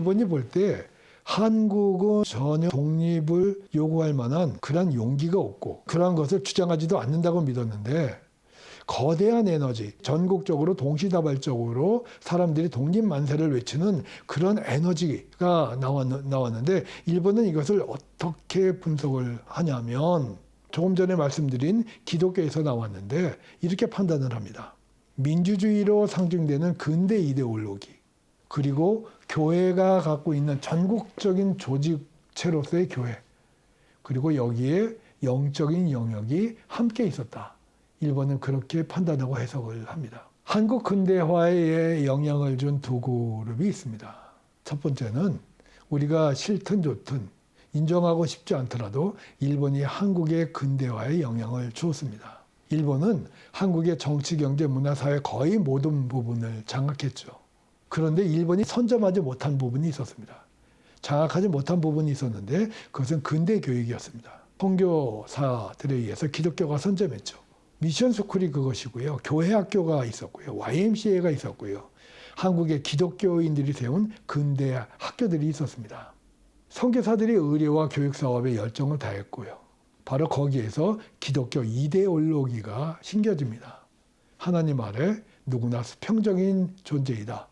일본이 볼 때 한국은 전혀 독립을 요구할 만한 그런 용기가 없고 그러한 것을 주장하지도 않는다고 믿었는데, 거대한 에너지, 전국적으로 동시다발적으로 사람들이 독립 만세를 외치는 그런 에너지가 나왔는데, 일본은 이것을 어떻게 분석을 하냐면, 조금 전에 말씀드린 기독교에서 나왔는데 이렇게 판단을 합니다. 민주주의로 상징되는 근대 이데올로기, 그리고 교회가 갖고 있는 전국적인 조직체로서의 교회, 그리고 여기에 영적인 영역이 함께 있었다. 일본은 그렇게 판단하고 해석을 합니다. 한국 근대화에 영향을 준 두 그룹이 있습니다. 첫 번째는 우리가 싫든 좋든 인정하고 싶지 않더라도 일본이 한국의 근대화에 영향을 주었습니다. 일본은 한국의 정치, 경제, 문화, 사회 거의 모든 부분을 장악했죠. 그런데 일본이 선점하지 못한 부분이 있었습니다. 장악하지 못한 부분이 있었는데 그것은 근대 교육이었습니다. 선교사들에 의해서 기독교가 선점했죠. 미션 스쿨이 그것이고요. 교회 학교가 있었고요. YMCA가 있었고요. 한국의 기독교인들이 세운 근대 학교들이 있었습니다. 선교사들이 의료와 교육 사업에 열정을 다했고요. 바로 거기에서 기독교 이데올로기가 심겨집니다. 하나님 아래 누구나 수평적인 존재이다.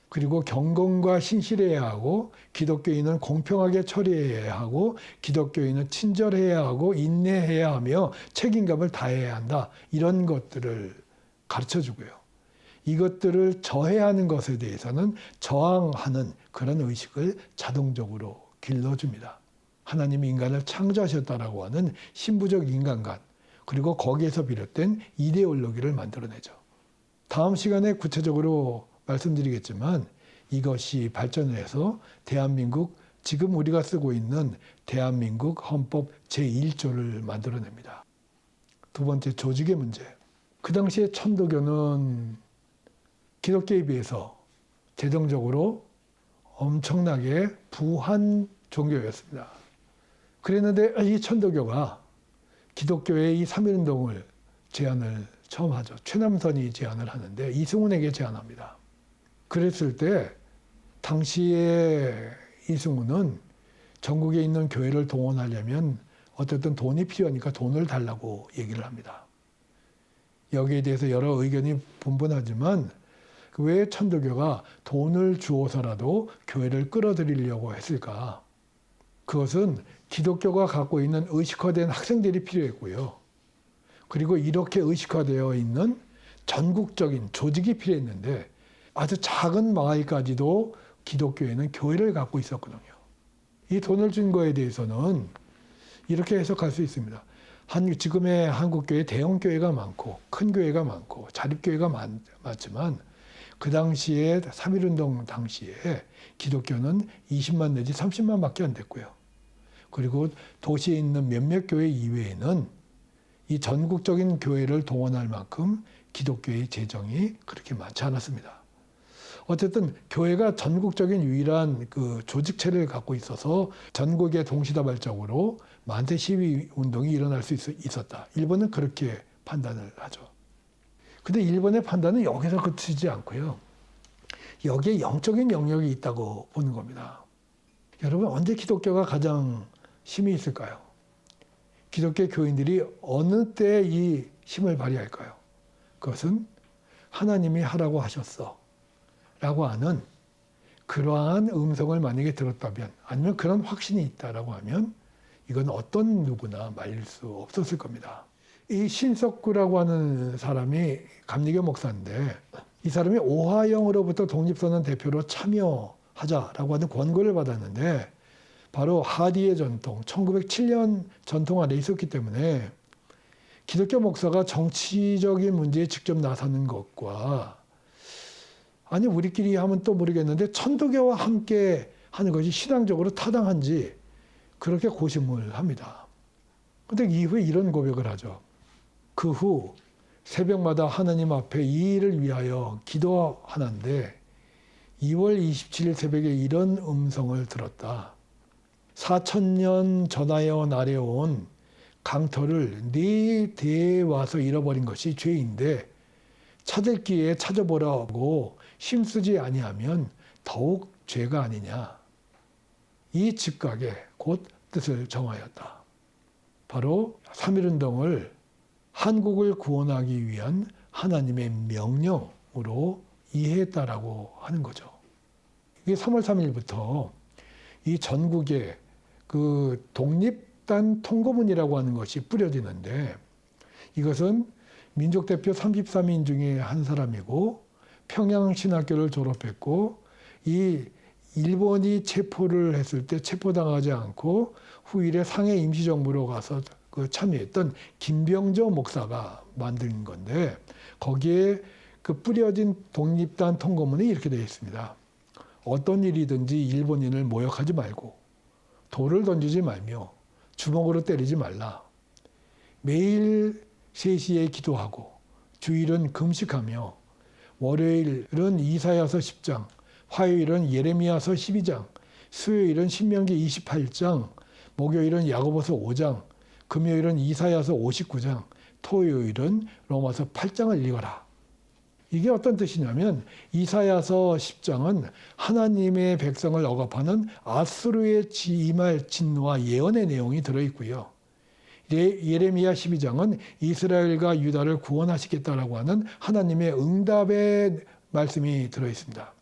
그리고 경건과 신실해야 하고, 기독교인은 공평하게 처리해야 하고, 기독교인은 친절해야 하고, 인내해야 하며 책임감을 다해야 한다. 이런 것들을 가르쳐주고요. 이것들을 저해하는 것에 대해서는 저항하는 그런 의식을 자동적으로 길러줍니다. 하나님이 인간을 창조하셨다라고 하는 신부적 인간관, 그리고 거기에서 비롯된 이데올로기를 만들어내죠. 다음 시간에 구체적으로 말씀드리겠지만, 이것이 발전을 해서 대한민국, 지금 우리가 쓰고 있는 대한민국 헌법 제1조를 만들어냅니다. 두 번째, 조직의 문제. 그 당시에 천도교는 기독교에 비해서 재정적으로 엄청나게 부한 종교였습니다. 그랬는데 이 천도교가 기독교의 이 3.1운동을 제안을 처음 하죠. 최남선이 제안을 하는데 이승훈에게 제안합니다. 그랬을 때 당시에 이승훈은 전국에 있는 교회를 동원하려면 어쨌든 돈이 필요하니까 돈을 달라고 얘기를 합니다. 여기에 대해서 여러 의견이 분분하지만 왜 천도교가 돈을 주어서라도 교회를 끌어들이려고 했을까? 그것은 기독교가 갖고 있는 의식화된 학생들이 필요했고요. 그리고 이렇게 의식화되어 있는 전국적인 조직이 필요했는데, 아주 작은 마을까지도 기독교회는 교회를 갖고 있었거든요. 이 돈을 준 거에 대해서는 이렇게 해석할 수 있습니다. 지금의 한국교회 대형 교회가 많고 큰 교회가 많고 자립교회가 많지만, 그 당시에 3.1운동 당시에 기독교는 20만 내지 30만 밖에 안 됐고요. 그리고 도시에 있는 몇몇 교회 이외에는 이 전국적인 교회를 동원할 만큼 기독교의 재정이 그렇게 많지 않았습니다. 어쨌든 교회가 전국적인 유일한 그 조직체를 갖고 있어서 전국에 동시다발적으로 만세 시위 운동이 일어날 수 있었다. 일본은 그렇게 판단을 하죠. 근데 일본의 판단은 여기서 그치지 않고요. 여기에 영적인 영역이 있다고 보는 겁니다. 여러분, 언제 기독교가 가장 힘이 있을까요? 기독교 교인들이 어느 때 이 힘을 발휘할까요? 그것은 하나님이 하라고 하셨어 라고 하는 그러한 음성을 만약에 들었다면, 아니면 그런 확신이 있다라고 하면, 이건 어떤 누구나 말릴 수 없었을 겁니다. 이 신석구라고 하는 사람이 감리교 목사인데, 이 사람이 오하영으로부터 독립선언 대표로 참여하자라고 하는 권고를 받았는데, 바로 하디의 전통, 1907년 전통 아래 있었기 때문에 기독교 목사가 정치적인 문제에 직접 나서는 것과, 아니 우리끼리 하면 또 모르겠는데 천도교와 함께 하는 것이 신앙적으로 타당한지 그렇게 고심을 합니다. 그런데 이후에 이런 고백을 하죠. 그 후 새벽마다 하나님 앞에 이 일을 위하여 기도하는데 2월 27일 새벽에 이런 음성을 들었다. 4,000년 전하여 나래온 강터를 네 대에 와서 잃어버린 것이 죄인데, 찾을 기회에 찾아보라고 힘쓰지 아니하면 더욱 죄가 아니냐. 이 즉각에 곧 뜻을 정하였다. 바로 3.1운동을 한국을 구원하기 위한 하나님의 명령으로 이해했다라고 하는 거죠. 이게 3월 3일부터 이 전국에 그 독립단 통고문이라고 하는 것이 뿌려지는데, 이것은 민족대표 33인 중에 한 사람이고 평양신학교를 졸업했고, 이 일본이 체포를 했을 때 체포당하지 않고 후일에 상해 임시정부로 가서 그 참여했던 김병조 목사가 만든 건데, 거기에 그 뿌려진 독립단 통고문이 이렇게 되어 있습니다. 어떤 일이든지 일본인을 모욕하지 말고 돌을 던지지 말며 주먹으로 때리지 말라. 매일 3시에 기도하고 주일은 금식하며 월요일은 이사야서 10장, 화요일은 예레미야서 12장, 수요일은 신명기 28장, 목요일은 야고보서 5장, 금요일은 이사야서 59장, 토요일은 로마서 8장을 읽어라. 이게 어떤 뜻이냐면, 이사야서 10장은 하나님의 백성을 억압하는 아수르의 임할 진노와 예언의 내용이 들어있고요. 예레미야 12장은 이스라엘과 유다를 구원하시겠다라고 하는 하나님의 응답의 말씀이 들어있습니다.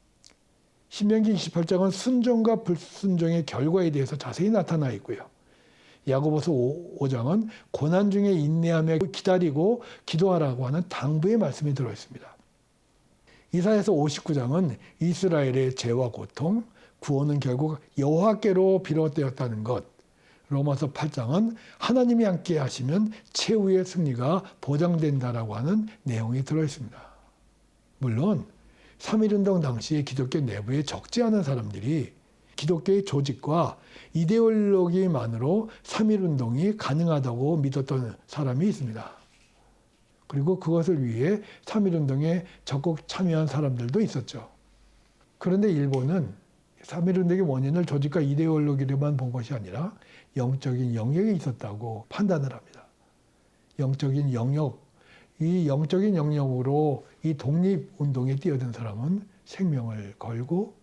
신명기 28장은 순종과 불순종의 결과에 대해서 자세히 나타나 있고요. 야고보서 5장은 고난 중에 인내하며 기다리고 기도하라고 하는 당부의 말씀이 들어있습니다. 이사야서 59장은 이스라엘의 죄와 고통, 구원은 결국 여호와께로 비롯되었다는 것. 로마서 8장은 하나님이 함께 하시면 최후의 승리가 보장된다라고 하는 내용이 들어있습니다. 물론 3.1운동 당시 기독교 내부에 적지 않은 사람들이 기독교의 조직과 이데올로기만으로 3.1운동이 가능하다고 믿었던 사람이 있습니다. 그리고 그것을 위해 3.1운동에 적극 참여한 사람들도 있었죠. 그런데 일본은 3.1운동의 원인을 조직과 이데올로기로만 본 것이 아니라 영적인 영역이 있었다고 판단을 합니다. 영적인 영역, 이 영적인 영역으로 이 독립운동에 뛰어든 사람은 생명을 걸고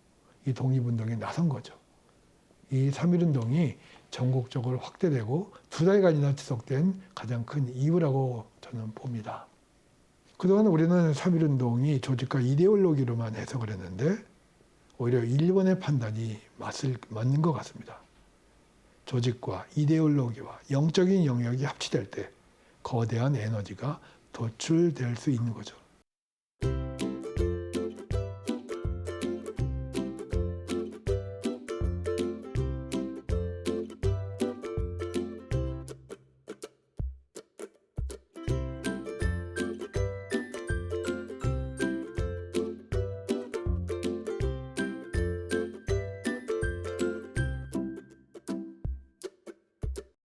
이 독립운동에 나선 거죠. 이 3.1운동이 전국적으로 확대되고 2달간이나 지속된 가장 큰 이유라고 저는 봅니다. 그동안 우리는 3.1운동이 조직과 이데올로기로만 해석을 했는데, 오히려 일본의 판단이 맞는 것 같습니다. 조직과 이데올로기와 영적인 영역이 합치될 때 거대한 에너지가 도출될 수 있는 거죠.